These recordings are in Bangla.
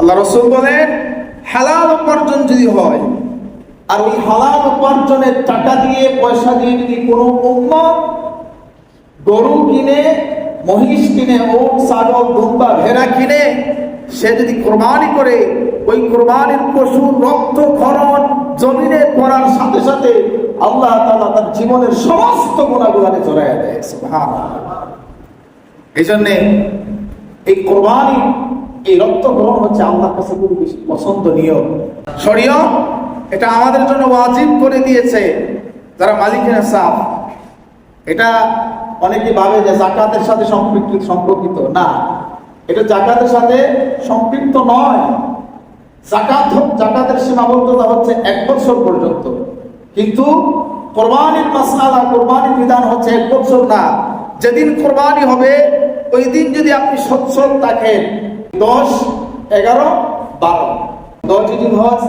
আল্লাহ রাসূল বলেন হালাল উপার্জন যদি হয়, আর ওই হালাল উপার্জনের টাকা দিয়ে পয়সা দিয়ে যদি কোনো উম্মত গরু কিনে, মহিষ কিনে, ওট, ছাগল, দুম্বা, ভেড়া কিনে সে যদি কোরবানি করে, ওই কোরবানির পশুর রক্ত খরচ জমিনে পড়ার সাথে সাথে আল্লাহ তাআলা তার জীবনের সমস্ত গুনাহগুলোকে ঝরাইয়া দেয়। সুবহানাল্লাহ। এই জন্যে এই কোরবানি, এই রক্ত গ্রহণ হচ্ছে আল্লাহর কাছে খুব বেশি পছন্দনীয়। শরীয়ত এটা আমাদের জন্য ওয়াজিব করে দিয়েছে যারা মালিকের সাফ। এটা অনেকে ভাবে যে যাকাতের সাথে সম্পর্কিত না, এটা যাকাতের সাথে সম্পৃক্ত নয়। যাকাতের সীমাবদ্ধতা হচ্ছে 1 বছর পর্যন্ত, কিন্তু কোরবানির মাসআলা, কোরবানির বিধান হচ্ছে 1 বছর না। যেদিন কোরবানি হবে ওই দিন যদি আপনি সচ্ছল থাকেন, 10, 11, 12, 10 জিলহজ,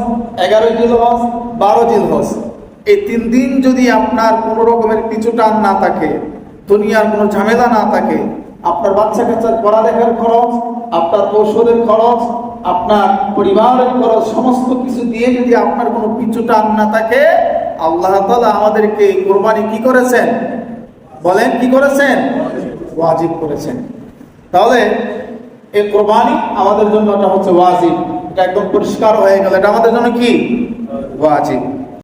11 জিলহজ, 12 জিলহজ, এই 3 দিন যদি আপনার কোনো রকমের পিছু টান না থাকে, দুনিয়ার কোনো ঝামেলা না থাকে, আপনার বাচ্চা কাচ্চার পড়ালেখার খরচ, আপনার ঔষধের খরচ, আপনার পরিবারের খরচ, সমস্ত কিছু দিয়ে যদি আপনার কোনো পিছু টান না থাকে, আল্লাহ তাআলা আমাদেরকে কোরবানি কি করেছেন? বলেন কি করেছেন? ওয়াজিব করেছেন। তাহলে এই কোরবানি আমাদের জন্য এটা হচ্ছে ওয়াজিব। এটা একদম পরিষ্কার হয়ে গেল, এটা আমাদের জন্য কি? ওয়াজিব।